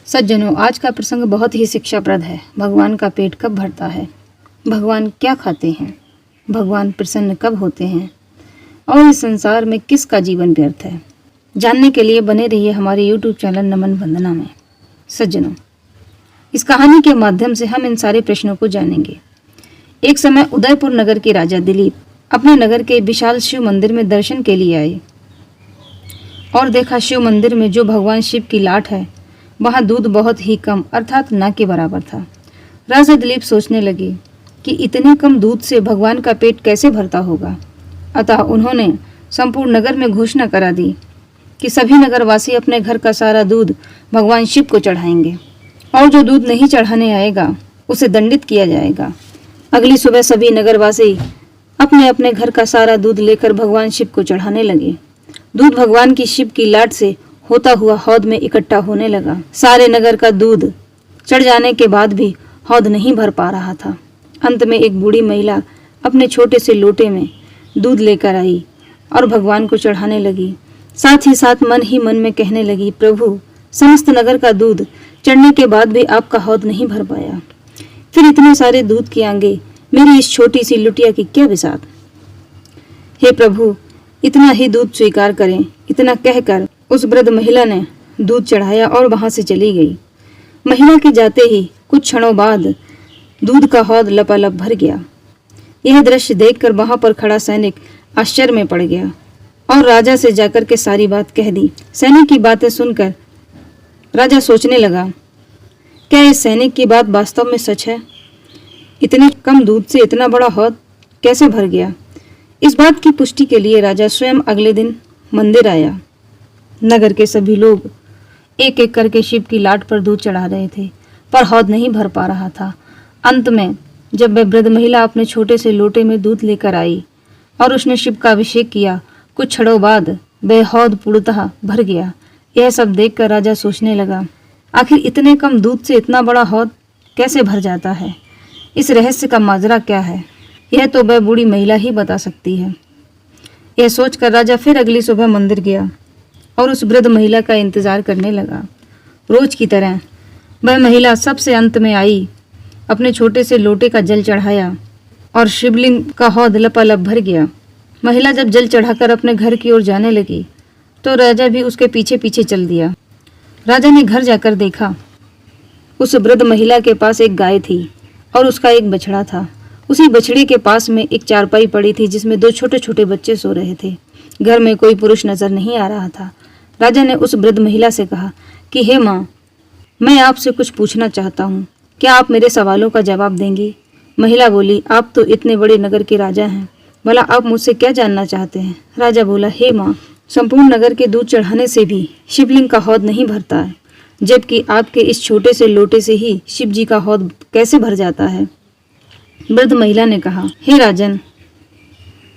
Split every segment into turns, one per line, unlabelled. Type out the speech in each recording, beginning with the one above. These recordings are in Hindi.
सज्जनों, आज का प्रसंग बहुत ही शिक्षाप्रद है। भगवान का पेट कब भरता है? भगवान क्या खाते हैं? भगवान प्रसन्न कब होते हैं? और इस संसार में किसका जीवन व्यर्थ है? जानने के लिए बने रहिए हमारे YouTube चैनल नमन वंदना में। सज्जनों, इस कहानी के माध्यम से हम इन सारे प्रश्नों को जानेंगे। एक समय उदयपुर नगर के राजा दिलीप अपने नगर के विशाल शिव मंदिर में दर्शन के लिए आए और देखा शिव मंदिर में जो भगवान शिव की लाट है वहाँ दूध बहुत ही कम अर्थात ना के बराबर था। राजा दिलीप सोचने लगे कि इतने कम दूध से भगवान का पेट कैसे भरता होगा। अतः उन्होंने संपूर्ण नगर में घोषणा करा दी कि सभी नगरवासी अपने घर का सारा दूध भगवान शिव को चढ़ाएंगे और जो दूध नहीं चढ़ाने आएगा उसे दंडित किया जाएगा। अगली सुबह सभी नगरवासी अपने अपने घर का सारा दूध लेकर भगवान शिव को चढ़ाने लगे। दूध भगवान की शिव की लाट से होता हुआ हौद में इकट्ठा होने लगा। सारे नगर का दूध चढ़ जाने के बाद भी हौद नहीं भर पा रहा था। अंत में एक बूढ़ी महिला अपने छोटे से लोटे में दूध लेकर आई और भगवान को चढ़ाने लगी। साथ ही साथ मन ही मन में कहने लगी, प्रभु, समस्त नगर का दूध चढ़ने के बाद भी आपका हौद नहीं भर पाया, फिर इतने सारे दूध के आगे मेरी इस छोटी सी लुटिया की क्या बिसात। हे प्रभु, इतना ही दूध स्वीकार करें। इतना कहकर उस वृद्ध महिला ने दूध चढ़ाया और वहां से चली गई। महिला के जाते ही कुछ क्षणों बाद दूध का हौद लपालप भर गया। यह दृश्य देखकर वहां पर खड़ा सैनिक आश्चर्य में पड़ गया और राजा से जाकर के सारी बात कह दी। सैनिक की बातें सुनकर राजा सोचने लगा, क्या इस सैनिक की बात वास्तव में सच है? इतने कम दूध से इतना बड़ा हौद कैसे भर गया? इस बात की पुष्टि के लिए राजा स्वयं अगले दिन मंदिर आया। नगर के सभी लोग एक एक करके शिव की लाट पर दूध चढ़ा रहे थे, पर हौद नहीं भर पा रहा था। अंत में जब वह वृद्ध महिला अपने छोटे से लोटे में दूध लेकर आई और उसने शिव का अभिषेक किया, कुछ क्षणों बाद वह हौद पूर्णतः भर गया। यह सब देखकर राजा सोचने लगा, आखिर इतने कम दूध से इतना बड़ा हौद कैसे भर जाता है? इस रहस्य का माजरा क्या है? यह तो वह बूढ़ी महिला ही बता सकती है। यह सोचकर राजा फिर अगली सुबह मंदिर गया और उस वृद्ध महिला का इंतजार करने लगा। रोज की तरह वह महिला सबसे अंत में आई, अपने छोटे से लोटे का जल चढ़ाया और शिवलिंग का हौद लपालप भर गया। महिला जब जल चढ़ाकर अपने घर की ओर जाने लगी तो राजा भी उसके पीछे पीछे चल दिया। राजा ने घर जाकर देखा, उस वृद्ध महिला के पास एक गाय थी और उसका एक बछड़ा था। उसी बछड़ी के पास में एक चारपाई पड़ी थी जिसमें दो छोटे छोटे बच्चे सो रहे थे। घर में कोई पुरुष नजर नहीं आ रहा था। राजा ने उस वृद्ध महिला से कहा कि हे माँ, मैं आपसे कुछ पूछना चाहता हूँ, क्या आप मेरे सवालों का जवाब देंगी? महिला बोली, आप तो इतने बड़े नगर के राजा हैं, भला आप मुझसे क्या जानना चाहते हैं? राजा बोला, हे माँ, संपूर्ण नगर के दूध चढ़ाने से भी शिवलिंग का हौद नहीं भरता है, जबकि आपके इस छोटे से लोटे से ही शिव जी का हौद कैसे भर जाता है? वृद्ध महिला ने कहा, हे राजन,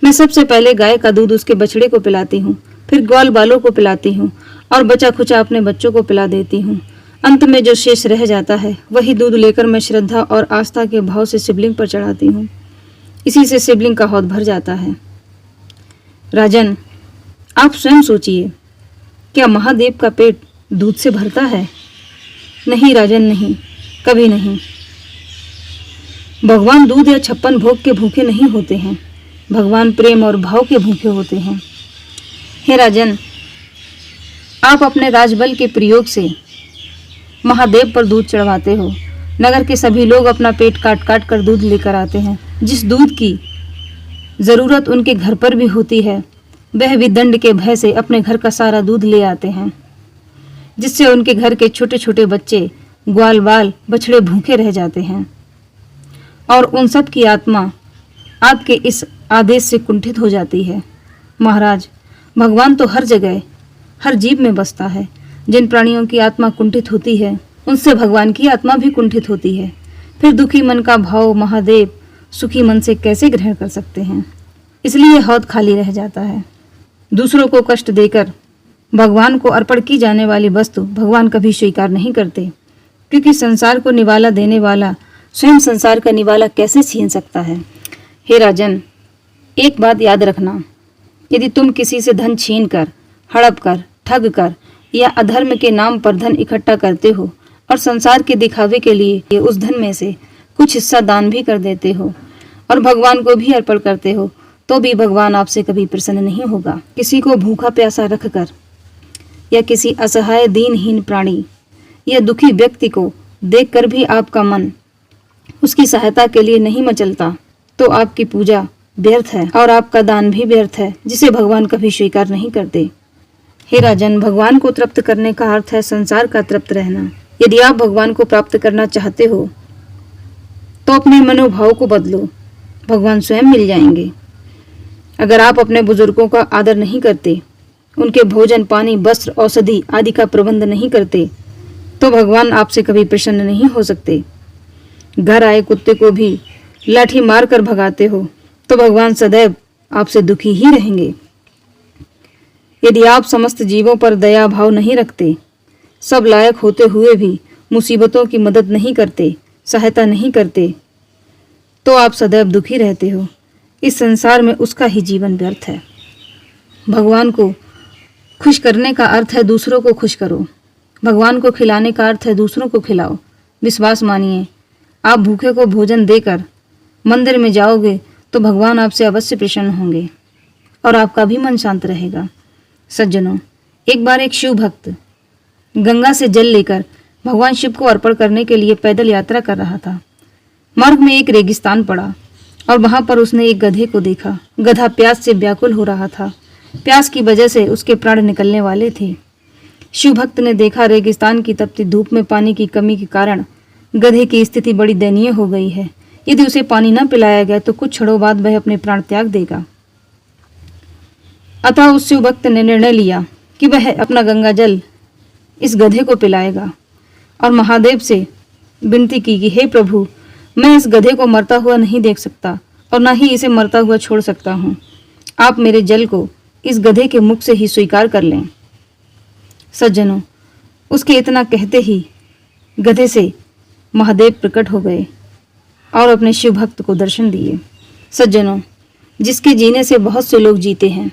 मैं सबसे पहले गाय का दूध उसके बछड़े को पिलाती हूँ, फिर ग्वाल बालों को पिलाती हूँ और बचा खुचा अपने बच्चों को पिला देती हूँ। अंत में जो शेष रह जाता है वही दूध लेकर मैं श्रद्धा और आस्था के भाव से शिवलिंग पर चढ़ाती हूँ। इसी से शिवलिंग का हौद भर जाता है। राजन, आप स्वयं सोचिए, क्या महादेव का पेट दूध से भरता है? नहीं राजन, नहीं, कभी नहीं। भगवान दूध या 56 भोग के भूखे नहीं होते हैं। भगवान प्रेम और भाव के भूखे होते हैं। हे राजन, आप अपने राजबल के प्रयोग से महादेव पर दूध चढ़वाते हो। नगर के सभी लोग अपना पेट काट काट कर दूध लेकर आते हैं। जिस दूध की जरूरत उनके घर पर भी होती है, वह भी दंड के भय से अपने घर का सारा दूध ले आते हैं, जिससे उनके घर के छोटे छोटे बच्चे, ग्वाल बाल, बछड़े भूखे रह जाते हैं और उन सब की आत्मा आपके इस आदेश से कुंठित हो जाती है। महाराज, भगवान तो हर जगह, हर जीव में बसता है। जिन प्राणियों की आत्मा कुंठित होती है उनसे भगवान की आत्मा भी कुंठित होती है। फिर दुखी मन का भाव महादेव सुखी मन से कैसे ग्रहण कर सकते हैं? इसलिए हौद खाली रह जाता है। दूसरों को कष्ट देकर भगवान को अर्पण की जाने वाली वस्तु भगवान कभी स्वीकार नहीं करते, क्योंकि संसार को निवाला देने वाला स्वयं संसार का निवाला कैसे छीन सकता है? हे राजन, एक बात याद रखना, यदि तुम किसी से धन छीन कर, हड़प कर, ठग कर या अधर्म के नाम पर धन इकट्ठा करते हो, और संसार के दिखावे के लिए उस धन में से कुछ हिस्सा दान भी कर देते हो और भगवान को भी अर्पण करते हो, तो भी भगवान आपसे कभी प्रसन्न नहीं होगा। किसी को भूखा प्यासा रखकर या किसी असहाय दीनहीन प्राणी या दुखी व्यक्ति को देखकर भी आपका मन उसकी सहायता के लिए नहीं मचलता, तो आपकी पूजा व्यर्थ है और आपका दान भी व्यर्थ है, जिसे भगवान कभी स्वीकार नहीं करते। हे राजन, भगवान को तृप्त करने का अर्थ है संसार का तृप्त रहना। यदि आप भगवान को प्राप्त करना चाहते हो तो अपने मनोभाव को बदलो, भगवान स्वयं मिल जाएंगे। अगर आप अपने बुजुर्गों का आदर नहीं करते, उनके भोजन पानी वस्त्र औषधि आदि का प्रबंध नहीं करते, तो भगवान आपसे कभी प्रसन्न नहीं हो सकते। घर आए कुत्ते को भी लाठी मार कर भगाते हो, तो भगवान सदैव आपसे दुखी ही रहेंगे। यदि आप समस्त जीवों पर दया भाव नहीं रखते, सब लायक होते हुए भी मुसीबतों की मदद नहीं करते, सहायता नहीं करते, तो आप सदैव दुखी रहते हो। इस संसार में उसका ही जीवन व्यर्थ है। भगवान को खुश करने का अर्थ है दूसरों को खुश करो। भगवान को खिलाने का अर्थ है दूसरों को खिलाओ। विश्वास मानिए, आप भूखे को भोजन देकर मंदिर में जाओगे तो भगवान आपसे अवश्य प्रसन्न होंगे और आपका भी मन शांत रहेगा। सज्जनों, एक बार एक शिव भक्त गंगा से जल लेकर भगवान शिव को अर्पण करने के लिए पैदल यात्रा कर रहा था। मार्ग में एक रेगिस्तान पड़ा और वहां पर उसने एक गधे को देखा। गधा प्यास से व्याकुल हो रहा था। प्यास की वजह से उसके प्राण निकलने वाले थे। शिव भक्त ने देखा रेगिस्तान की तपती धूप में पानी की कमी के कारण गधे की स्थिति बड़ी दयनीय हो गई है। यदि उसे पानी न पिलाया गया तो कुछ क्षणों बाद वह अपने प्राण त्याग देगा। अतः उस शिव भक्त ने निर्णय लिया कि वह अपना गंगा जल इस गधे को पिलाएगा और महादेव से विनती की कि हे प्रभु, मैं इस गधे को मरता हुआ नहीं देख सकता और न ही इसे मरता हुआ छोड़ सकता हूँ। आप मेरे जल को इस गधे के मुख से ही स्वीकार कर लें। सज्जनों, उसके इतना कहते ही गधे से महादेव प्रकट हो गए और अपने शिव भक्त को दर्शन दिए। सज्जनों, जिसके जीने से बहुत से लोग जीते हैं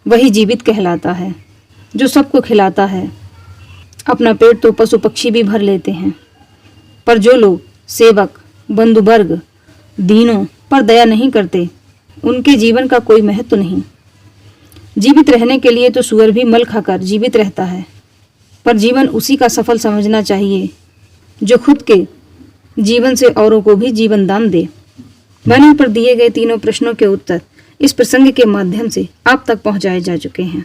वही जीवित कहलाता है। जो सबको खिलाता है, अपना पेट तो पशु पक्षी भी भर लेते हैं, पर जो लोग सेवक बंधु वर्ग दीनों पर दया नहीं करते, उनके जीवन का कोई महत्व नहीं। जीवित रहने के लिए तो सूअर भी मल खाकर जीवित रहता है, पर जीवन उसी का सफल समझना चाहिए जो खुद के जीवन से औरों को भी जीवन दान दे। मैंने पर दिए गए तीनों प्रश्नों के उत्तर इस प्रसंग के माध्यम से आप तक पहुंचाए जा चुके हैं।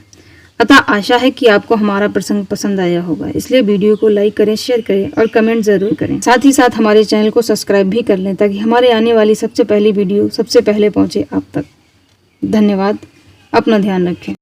अतः आशा है कि आपको हमारा प्रसंग पसंद आया होगा। इसलिए वीडियो को लाइक करें, शेयर करें और कमेंट जरूर करें। साथ ही साथ हमारे चैनल को सब्सक्राइब भी कर लें ताकि हमारे आने वाली सबसे पहली वीडियो सबसे पहले पहुंचे आप तक। धन्यवाद। अपना ध्यान रखें।